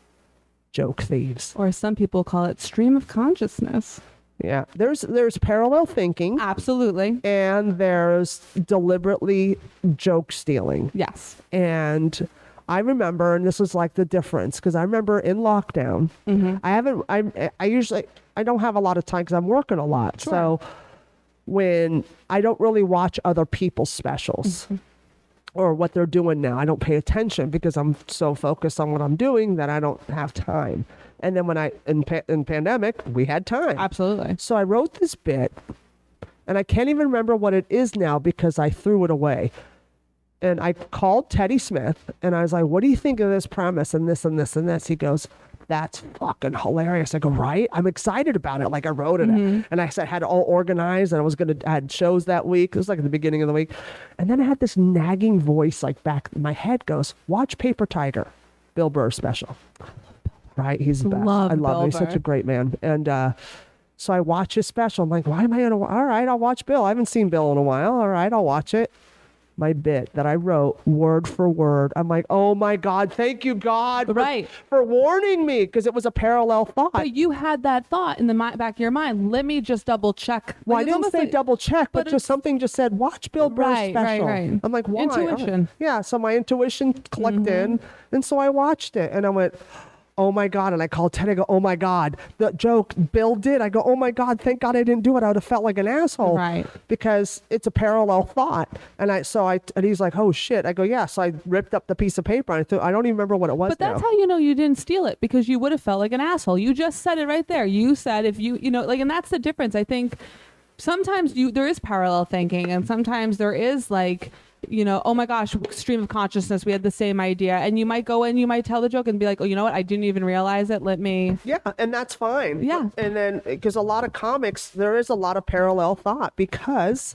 S1: joke thieves.
S2: Or some people call it stream of consciousness.
S1: Yeah. There's parallel thinking.
S2: Absolutely.
S1: And there's deliberately joke stealing.
S2: Yes.
S1: And I remember, and this was like the difference, because I remember in lockdown, I don't have a lot of time because I'm working a lot.
S2: Sure.
S1: So when I don't really watch other people's specials or what they're doing now, I don't pay attention because I'm so focused on what I'm doing that I don't have time. And then when in pandemic, we had time.
S2: Absolutely.
S1: So I wrote this bit, and I can't even remember what it is now because I threw it away. And I called Teddy Smith, and I was like, what do you think of this premise and this and this and this? He goes, that's fucking hilarious. I go, right? I'm excited about it. Like I wrote it. And I had it all organized, and I had shows that week. It was like at the beginning of the week. And then I had this nagging voice like back in my head goes, watch Paper Tiger, Bill Burr special. Right? He's the best. I love him. He's such a great man. And so I watch his special. I'm like, why am I going to? All right, I'll watch Bill. I haven't seen Bill in a while. All right, I'll watch it. My bit that I wrote word for word. I'm like, oh my God, thank you, God, for warning me, because it was a parallel thought.
S2: But you had that thought in the back of your mind. Let me just double check.
S1: Well, I didn't say double check, but just something just said, watch Bill Burr's special.
S2: Right.
S1: I'm like, why?
S2: Intuition.
S1: Yeah, so my intuition clicked in, and so I watched it, and I went, oh my God. And I called Ted. I go, oh my God, the joke Bill did. I go, oh my God, thank God I didn't do it. I would have felt like an asshole.
S2: Right.
S1: Because it's a parallel thought. And and he's like, oh shit. I go, yeah. So I ripped up the piece of paper, and I don't even remember what it was.
S2: But that's how you know you didn't steal it, because you would have felt like an asshole. You just said it right there. You said if and that's the difference. I think sometimes there is parallel thinking, and sometimes there is like, oh my gosh, stream of consciousness, we had the same idea. And you might go in, you might tell the joke and be like, oh, you know what? I didn't even realize it. Let me.
S1: Yeah, and that's fine.
S2: Yeah.
S1: And then, because a lot of comics, there is a lot of parallel thought because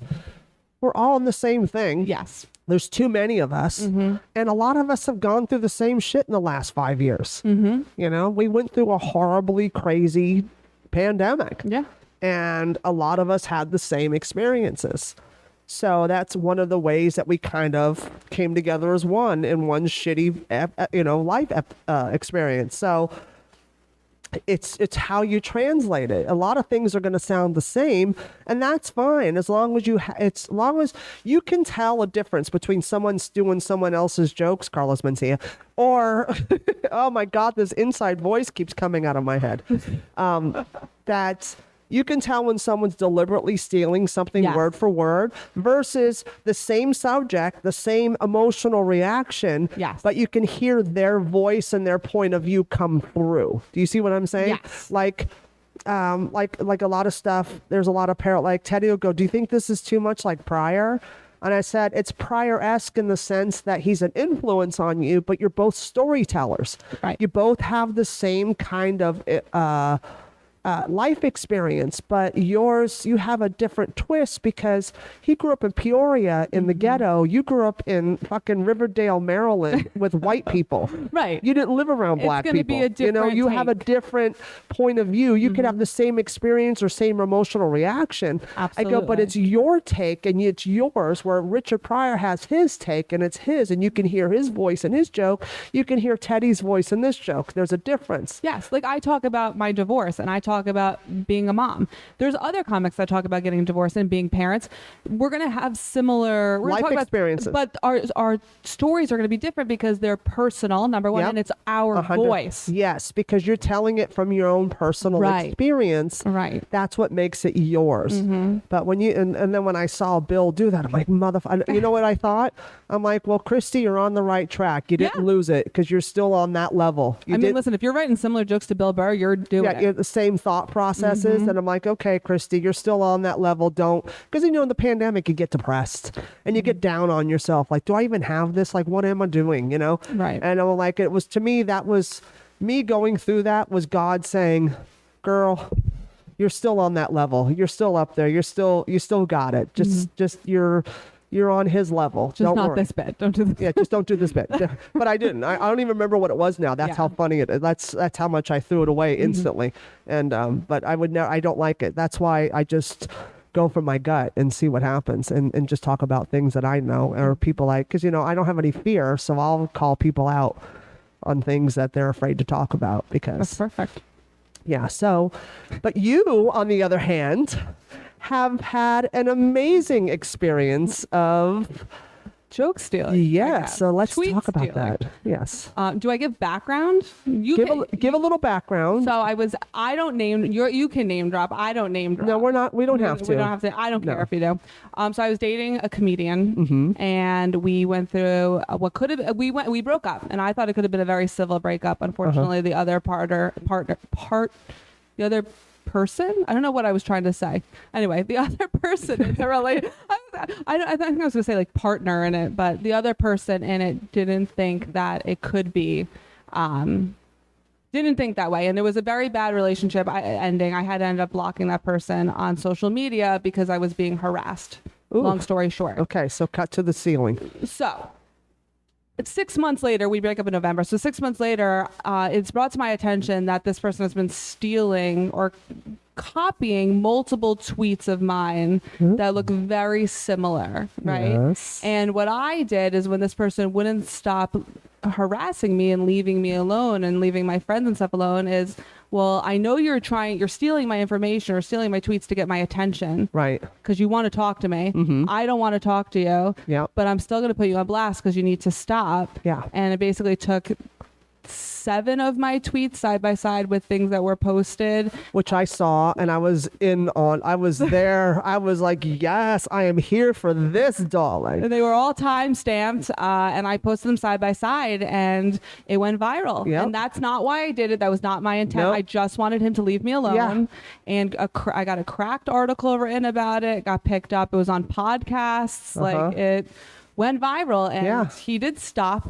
S1: we're all in the same thing.
S2: Yes.
S1: There's too many of us. And a lot of us have gone through the same shit in the last 5 years. We went through a horribly crazy pandemic.
S2: Yeah. And
S1: a lot of us had the same experiences. So that's one of the ways that we kind of came together as one in one shitty, life experience. So it's how you translate it. A lot of things are going to sound the same, and that's fine as long as as long as you can tell a difference between someone's doing someone else's jokes, Carlos Mencia, or oh my God, this inside voice keeps coming out of my head. That you can tell when someone's deliberately stealing something word for word versus the same subject, the same emotional reaction, but you can hear their voice and their point of view come through. Do you see what I'm saying?
S2: Yes.
S1: Like a lot of stuff, there's a lot of like Teddy will go, do you think this is too much like Pryor? And I said, it's Pryor-esque in the sense that he's an influence on you, but you're both storytellers.
S2: Right.
S1: You both have the same kind of life experience, but you have a different twist because he grew up in Peoria in the ghetto. You grew up in fucking Riverdale, Maryland with white people.
S2: Right.
S1: You didn't live around black
S2: It's gonna
S1: people.
S2: be a different
S1: you have a
S2: take.
S1: different point of view. You could have the same experience or same emotional reaction.
S2: Absolutely.
S1: I go, but it's your take and it's yours, where Richard Pryor has his take and it's his, and you can hear his voice and his joke. You can hear Teddy's voice in this joke. There's a difference.
S2: Yes, like I talk about my divorce and I talk about being a mom. There's other comics that talk about getting divorced and being parents. We're going to have similar
S1: life experiences.
S2: But our stories are going to be different because they're personal, number one, and it's our voice.
S1: Yes, because you're telling it from your own personal experience.
S2: Right.
S1: That's what makes it yours. But when you, and then when I saw Bill do that, I'm like, motherfucker, you know what I thought? I'm like, well, Christy, you're on the right track. You didn't lose it because you're still on that level.
S2: Listen, if you're writing similar jokes to Bill Burr, you're doing it.
S1: You're the same thought processes. And I'm like, okay, Christy, you're still on that level. Don't, because in the pandemic, you get depressed and you get down on yourself. Like, do I even have this? Like, what am I doing?
S2: Right.
S1: And I'm like, it was, to me, that was me going through that was God saying, girl, you're still on that level. You're still up there. You still got it. Just you're on his level.
S2: Just
S1: don't
S2: not
S1: worry.
S2: this bit. Don't do this.
S1: Yeah, just don't do this bit. But I didn't. I don't even remember what it was now. That's how funny it is. That's how much I threw it away instantly. And but I would never. I don't like it. That's why I just go for my gut and see what happens and just talk about things that I know or people like, because I don't have any fear, so I'll call people out on things that they're afraid to talk about because
S2: That's perfect.
S1: Yeah. So, but you, on the other hand, have had an amazing experience of
S2: joke stealing.
S1: Yeah. So let's
S2: Tweet
S1: talk about
S2: stealing.
S1: that. Yes.
S2: Do I give background? You
S1: Give a little background.
S2: So I don't name, you can name drop. I don't name drop.
S1: No, we don't have to.
S2: We don't have to. I don't care if you do. So I was dating a comedian
S1: Mm-hmm.
S2: and we went through what could have, we broke up and I thought it could have been a very civil breakup. Unfortunately, the other the other person, I don't know what I was trying to say. Anyway, the other person in the relationship, I think I was going to say like partner in it, but the other person in it didn't think that it could be, didn't think that way. And it was a very bad relationship ending. I had to end up blocking that person on social media because I was being harassed.
S1: Ooh.
S2: Long story short.
S1: Okay. So cut to the ceiling.
S2: So it's 6 months later, we break up in November. So 6 months later, it's brought to my attention that this person has been stealing or copying multiple tweets of mine that look very similar, right?
S1: Yes.
S2: And what I did is when this person wouldn't stop harassing me and leaving me alone and leaving my friends and stuff alone is, well, I know you're stealing my information or stealing my tweets to get my attention.
S1: Right.
S2: Because you want to talk to me.
S1: Mm-hmm.
S2: I don't want to talk to you.
S1: Yeah.
S2: But I'm still going to put you on blast because you need to stop.
S1: Yeah.
S2: And it basically took 7 of my tweets side by side with things that were posted.
S1: Which I saw and I was I was there. I was like, yes, I am here for this, darling.
S2: And they were all time stamped and I posted them side by side and it went viral.
S1: Yep.
S2: And that's not why I did it. That was not my intent.
S1: Nope.
S2: I just wanted him to leave me alone.
S1: Yeah.
S2: And I got a cracked article written about it. It got picked up. It was on podcasts. Like it went viral and he did stop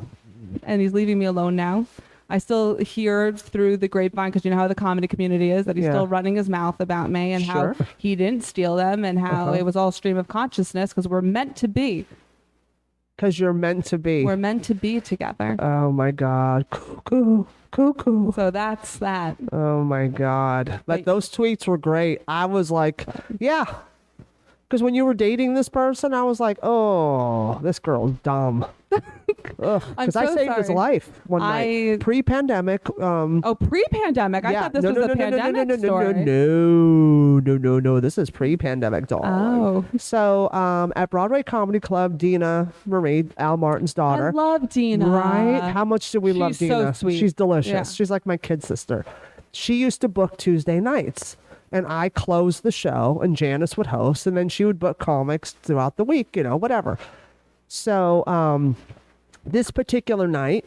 S2: and he's leaving me alone now. I still hear through the grapevine, because you know how the comedy community is, that he's still running his mouth about me and how he didn't steal them and how it was all stream of consciousness because we're meant to be.
S1: Because you're meant to be.
S2: We're meant to be together.
S1: Oh my God. Cuckoo.
S2: So that's that.
S1: Oh my God. But
S2: Wait.
S1: those tweets were great. I was like, yeah. Because when you were dating this person, I was like, oh, this girl's dumb. Because I saved his life one night. Pre-pandemic.
S2: Pre-pandemic. I thought this was a pandemic story.
S1: No. This is pre-pandemic, dog.
S2: Oh.
S1: So at Broadway Comedy Club, Dina Marie, Al Martin's daughter.
S2: I love Dina.
S1: Right? How much do we love Dina?
S2: She's so sweet.
S1: She's delicious.
S2: Yeah.
S1: She's like my kid sister. She used to book Tuesday nights. And I closed the show, and Janice would host, and then she would book comics throughout the week, whatever. So this particular night,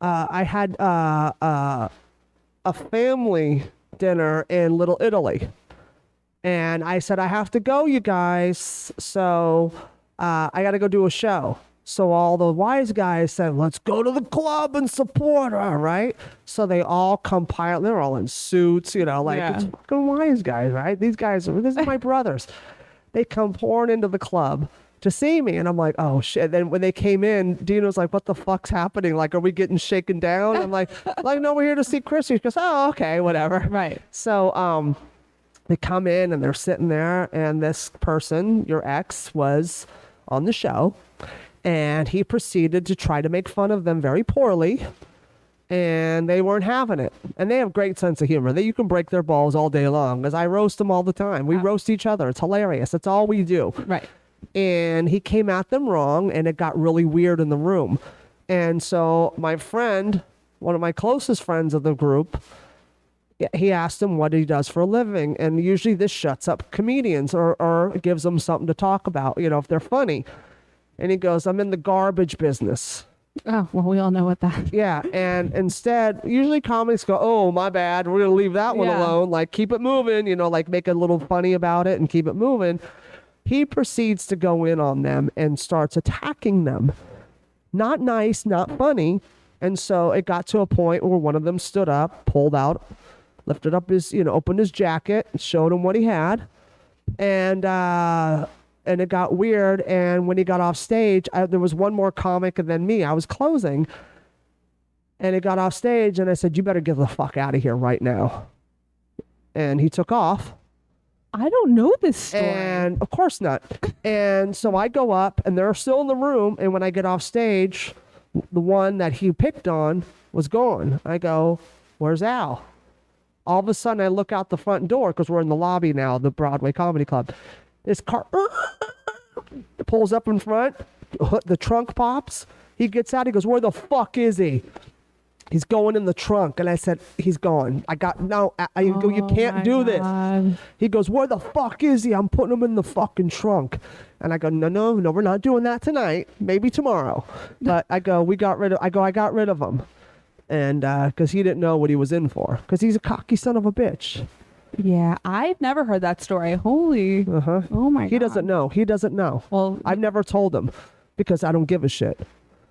S1: I had a family dinner in Little Italy. And I said, I have to go, you guys. So I got to go do a show. So all the wise guys said, let's go to the club and support her, right? So they all compile. They're all in suits, it's fucking wise guys, right? These guys, this is my brothers. They come pouring into the club to see me. And I'm like, oh, shit. Then when they came in, Dina was like, what the fuck's happening? Like, are we getting shaken down? I'm like, no, we're here to see Chrissy. She goes, oh, okay, whatever.
S2: Right.
S1: So they come in and they're sitting there. And this person, your ex, was on the show. And he proceeded to try to make fun of them very poorly. And they weren't having it. And they have a great sense of humor. You can break their balls all day long, because I roast them all the time. We roast each other. It's hilarious. That's all we do.
S2: Right.
S1: And he came at them wrong, and it got really weird in the room. And so my friend, one of my closest friends of the group, he asked him what he does for a living. And usually this shuts up comedians or gives them something to talk about, if they're funny. And he goes, I'm in the garbage business.
S2: Oh, well, we all know what that.
S1: Yeah. And instead, usually comics go, oh, my bad. We're going to leave that one alone. Like, keep it moving, like make a little funny about it and keep it moving. He proceeds to go in on them and starts attacking them. Not nice, not funny. And so it got to a point where one of them stood up, pulled out, lifted up his, opened his jacket, showed him what he had. And it got weird. And when he got off stage, there was one more comic than me. I was closing. And he got off stage, and I said, you better get the fuck out of here right now. And he took off.
S2: I don't know this story.
S1: And of course not. And so I go up, and they're still in the room. And when I get off stage, the one that he picked on was gone. I go, where's Al? All of a sudden, I look out the front door, because we're in the lobby now, the Broadway Comedy Club. This car pulls up in front. The trunk pops. He gets out. He goes, where the fuck is he? He's going in the trunk. And I said, he's gone. I go, you can't do this. He goes, where the fuck is he? I'm putting him in the fucking trunk. And I go, no, we're not doing that tonight. Maybe tomorrow. But I got rid of him. And because he didn't know what he was in for. Because he's a cocky son of a bitch.
S2: Yeah, I've never heard that story. Holy. Oh my God.
S1: He doesn't know. Well, I've never told him because I don't give a shit.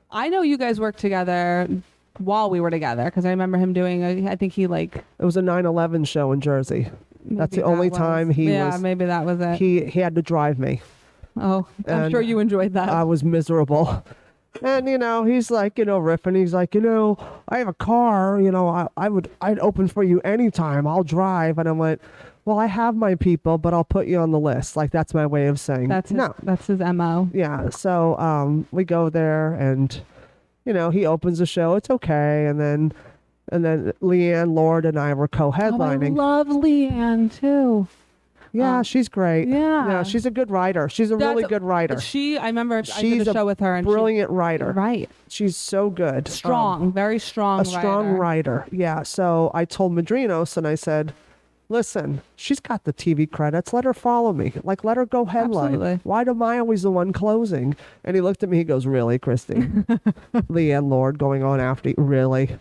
S2: I know you guys worked together while we were together, because I remember him doing it
S1: was a 9/11 show in Jersey. That's the only time he was.
S2: Yeah, maybe that was it.
S1: He had to drive me.
S2: Oh, I'm sure you enjoyed that.
S1: I was miserable. And, he's like, riffing. He's like, I have a car, I'd open for you anytime. I'll drive. And I'm like, well, I have my people, but I'll put you on the list. Like, that's my way of saying
S2: that's his MO.
S1: Yeah. So we go there, and, he opens the show. It's okay. And then Leanne Lord and I were co-headlining.
S2: Oh, I love Leanne, too.
S1: Yeah, she's great.
S2: Yeah,
S1: she's a good writer. She's a really good writer.
S2: I remember I did a show with her. And
S1: brilliant writer.
S2: Right.
S1: She's so good.
S2: Strong, very strong.
S1: Strong writer. Yeah. So I told Madrinos, and I said, listen, she's got the TV credits. Let her follow me. Like, let her go headline.
S2: Absolutely.
S1: Why am I always the one closing? And he looked at me. He goes, really, Christy? Leanne Lord going on after you. Really?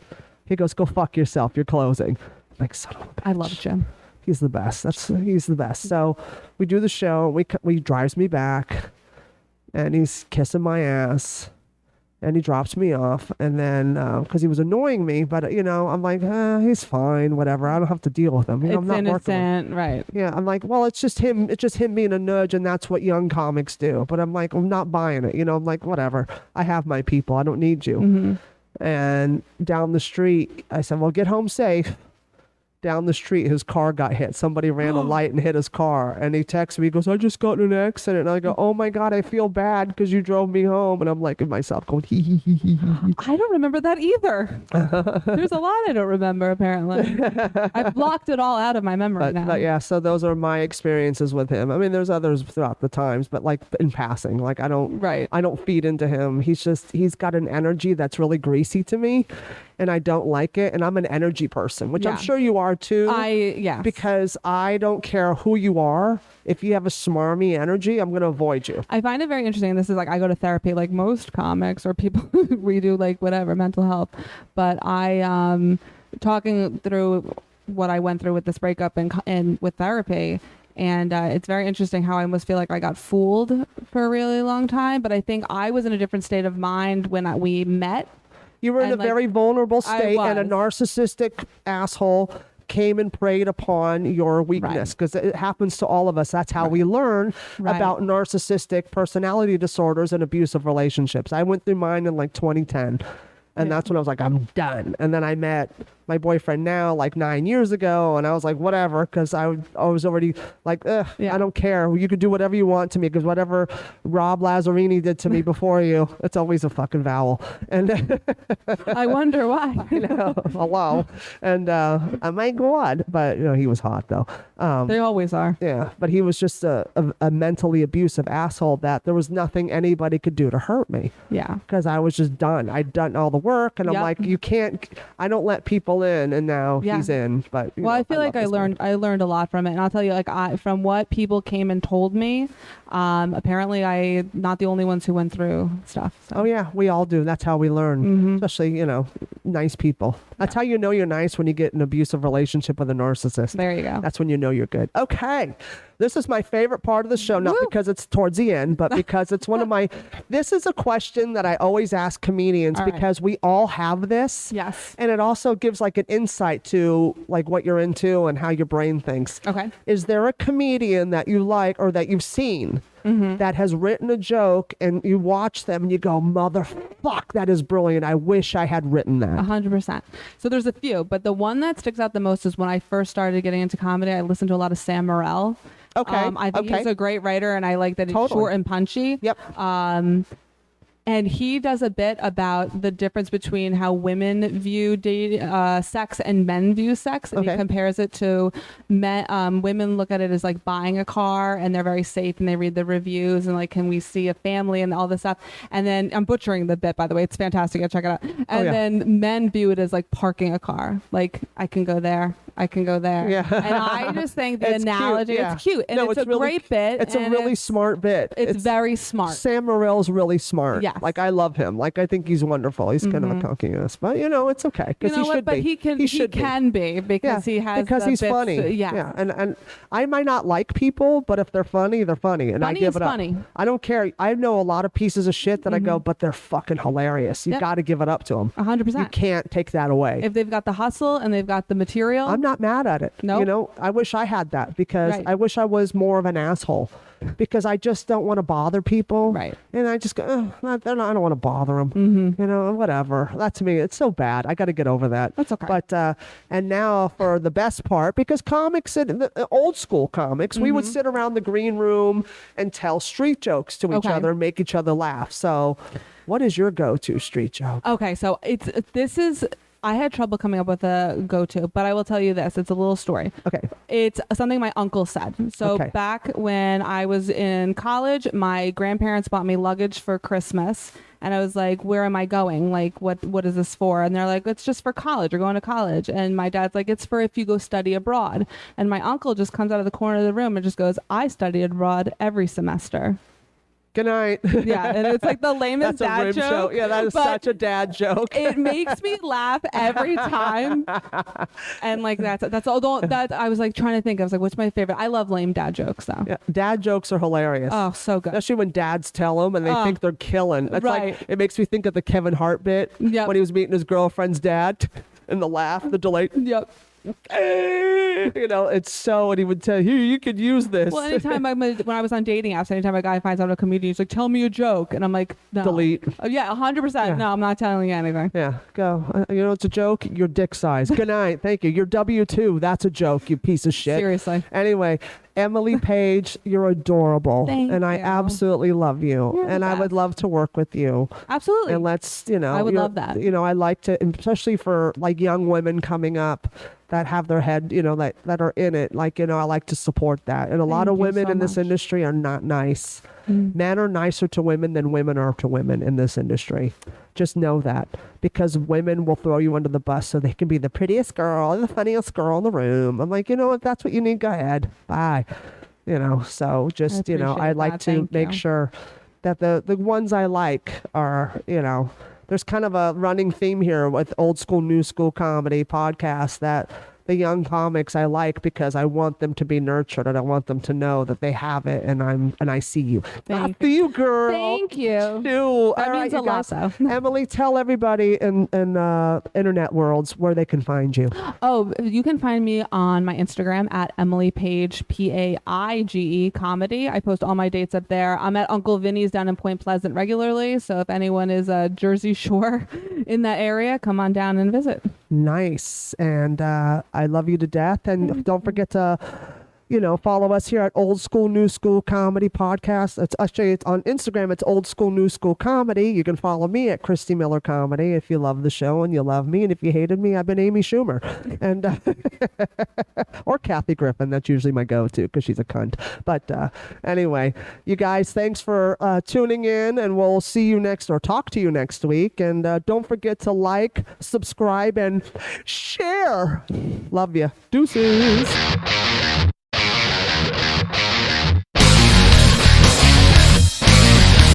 S1: He goes, go fuck yourself. You're closing. Like, son of a bitch.
S2: I love Jim.
S1: He's the best. He's the best. So we do the show. We drives me back, and he's kissing my ass, and he drops me off. And then because he was annoying me, but I'm like, he's fine, whatever. I don't have to deal with him.
S2: It's
S1: I'm not
S2: innocent, right?
S1: Yeah. I'm like, well, it's just him. It's just him being a nudge, and that's what young comics do. But I'm like, I'm not buying it. I'm like, whatever. I have my people. I don't need you.
S2: Mm-hmm.
S1: And down the street, I said, well, get home safe. down the street, his car got hit. Somebody ran a light and hit his car. And he texts me, he goes, I just got in an accident. And I go, oh my God, I feel bad because you drove me home. And I'm like, in myself going, hee hee hee hee hee.
S2: I don't remember that either. There's a lot I don't remember, apparently. I've blocked it all out of my memory now.
S1: But yeah, so those are my experiences with him. I mean, there's others throughout the times, but like in passing, like I don't feed into him. He's got an energy that's really greasy to me, and I don't like it. And I'm an energy person, which I'm sure you are too.
S2: Yes.
S1: Because I don't care who you are. If you have a smarmy energy, I'm going to avoid you.
S2: I find it very interesting. This is like, I go to therapy like most comics or people we do like whatever, mental health. But I, talking through what I went through with this breakup and with therapy. And it's very interesting how I almost feel like I got fooled for a really long time. But I think I was in a different state of mind when we met.
S1: You were in a very vulnerable state, and a narcissistic asshole came and preyed upon your weakness, because it happens to all of us. That's how we learn about narcissistic personality disorders and abusive relationships. I went through mine in like 2010. And that's when I was like, I'm done. And then I met my boyfriend now like 9 years ago. And I was like, whatever, because I was already like, I don't care. You could do whatever you want to me, because whatever Rob Lazzarini did to me before you, it's always a fucking vowel. And
S2: I wonder why.
S1: I know. Hello. And my God. But he was hot though.
S2: They always are.
S1: Yeah. But he was just a mentally abusive asshole that there was nothing anybody could do to hurt me.
S2: Yeah.
S1: Because I was just done. I'd done all the work, and I'm like, you can't. I don't let people in, and now he's in. But
S2: I feel like I learned a lot from it, and I'll tell you, like from what people came and told me, apparently I'm not the only ones who went through stuff. So.
S1: Oh yeah, we all do. That's how we learn. Especially nice people. That's how you know you're nice, when you get an abusive relationship with a narcissist.
S2: There you go.
S1: That's when you know you're good. Okay. This is my favorite part of the show, not because it's towards the end, but because it's one of my, this is a question that I always ask comedians, because we all have this.
S2: Yes.
S1: And it also gives like an insight to like what you're into and how your brain thinks.
S2: Okay.
S1: Is there a comedian that you like or that you've seen that has written a joke, and you watch them and you go, motherfuck, that is brilliant. I wish I had written that.
S2: 100%. So there's a few, but the one that sticks out the most is when I first started getting into comedy, I listened to a lot of Sam Morril.
S1: Okay.
S2: I think he's a great writer, and I like that he's short and punchy.
S1: Yep.
S2: And he does a bit about the difference between how women view sex and men view sex. And he compares it to men. Women look at it as like buying a car, and they're very safe, and they read the reviews, and like, can we see a family and all this stuff. And then I'm butchering the bit, by the way. It's fantastic. Go check it out. And then men view it as like parking a car. Like, I can go there. I can go there. Yeah. And I just think the analogy, it's cute. And it's a really, great bit.
S1: It's a really smart bit.
S2: It's very smart.
S1: Sam Morril's really smart.
S2: Yes.
S1: Like, I love him. Like, I think he's wonderful. He's kind of a cockiness, but it's okay, because he should
S2: but
S1: be.
S2: He can be, because he has
S1: because he's
S2: bits,
S1: funny. Yeah. And I might not like people, but if they're funny, they're funny, and I give it up. Funny. I don't care. I know a lot of pieces of shit that I go, but they're fucking hilarious. You got to give it up to them.
S2: 100%.
S1: You can't take that away.
S2: If they've got the hustle and they've got the material,
S1: I'm not mad at it. No. I wish I had that, because I wish I was more of an asshole, because I just don't want to bother people.
S2: Right.
S1: And I just go, I don't want to bother them. Whatever. That's me. It's so bad. I got to get over that.
S2: That's okay.
S1: But, and now for the best part, because comics, the old school comics, we would sit around the green room and tell street jokes to each other and make each other laugh. So what is your go-to street joke?
S2: Okay. So I had trouble coming up with a go-to, but I will tell you this. It's a little story. Okay. It's something my uncle said. So back when I was in college, my grandparents bought me luggage for Christmas. And I was like, where am I going? Like, what is this for? And they're like, it's just for college. You're going to college. And my dad's like, it's for if you go study abroad. And my uncle just comes out of the corner of the room and just goes, I study abroad every semester.
S1: Good night.
S2: Yeah, and it's like the lamest dad joke.
S1: Show. Yeah, that is such a dad joke.
S2: It makes me laugh every time. And like that's all. That I was like trying to think. I was like, what's my favorite? I love lame dad jokes though.
S1: Yeah, dad jokes are hilarious.
S2: Oh, so good.
S1: Especially when dads tell them and they think they're killing. That's like, it makes me think of the Kevin Hart bit when he was meeting his girlfriend's dad, and the laugh, the delay.
S2: Yep.
S1: It's so, and he would tell you could use this.
S2: Well, anytime when I was on dating apps, anytime a guy finds out a comedian, he's like, tell me a joke. And I'm like, no.
S1: Delete.
S2: Yeah, 100%.
S1: Yeah.
S2: No, I'm not telling you anything.
S1: Yeah, go. It's a joke. Your dick size. Good night. Thank you. Your W-2. That's a joke, you piece of shit.
S2: Seriously.
S1: Anyway, Emily Paige, you're adorable.
S2: Thank
S1: and I
S2: you.
S1: absolutely love you.
S2: You're the
S1: And I would
S2: best.
S1: love to work with you.
S2: Absolutely.
S1: And let's,
S2: I would love that.
S1: I like to, especially for like young women coming up that have their head, that are in it. Like, I like to support that. And a lot
S2: Thank
S1: of
S2: you
S1: women
S2: so
S1: in this
S2: much.
S1: industry are not nice.
S2: Mm.
S1: Men are nicer to women than women are to women in this industry. Just know that, because women will throw you under the bus so they can be the prettiest girl, the funniest girl in the room. I'm like, if that's what you need, go ahead. Bye. So just, I
S2: appreciate
S1: like
S2: that.
S1: to
S2: Thank
S1: make
S2: you.
S1: sure that the ones I like are, there's kind of a running theme here with Old School, New School Comedy podcast that the young comics I like, because I want them to be nurtured and I want them to know that they have it, and I see you.
S2: Thank
S1: After you, girl.
S2: Thank you.
S1: Dude.
S2: That
S1: All
S2: means
S1: you
S2: a lot,
S1: guys.
S2: though.
S1: Emily, tell everybody in internet worlds where they can find you.
S2: Oh, you can find me on my Instagram at Emily Paige, Paige comedy. I post all my dates up there. I'm at Uncle Vinny's down in Point Pleasant regularly. So if anyone is a Jersey Shore in that area, come on down and visit.
S1: Nice. And I love you to death. And don't forget to, follow us here at Old School, New School Comedy Podcast. It's on Instagram. It's Old School, New School Comedy. You can follow me at Christy Miller Comedy if you love the show and you love me. And if you hated me, I've been Amy Schumer. And or Kathy Griffin. That's usually my go-to because she's a cunt. But anyway, you guys, thanks for tuning in, and we'll see you talk to you next week. And don't forget to like, subscribe, and share. Love you. Deuces.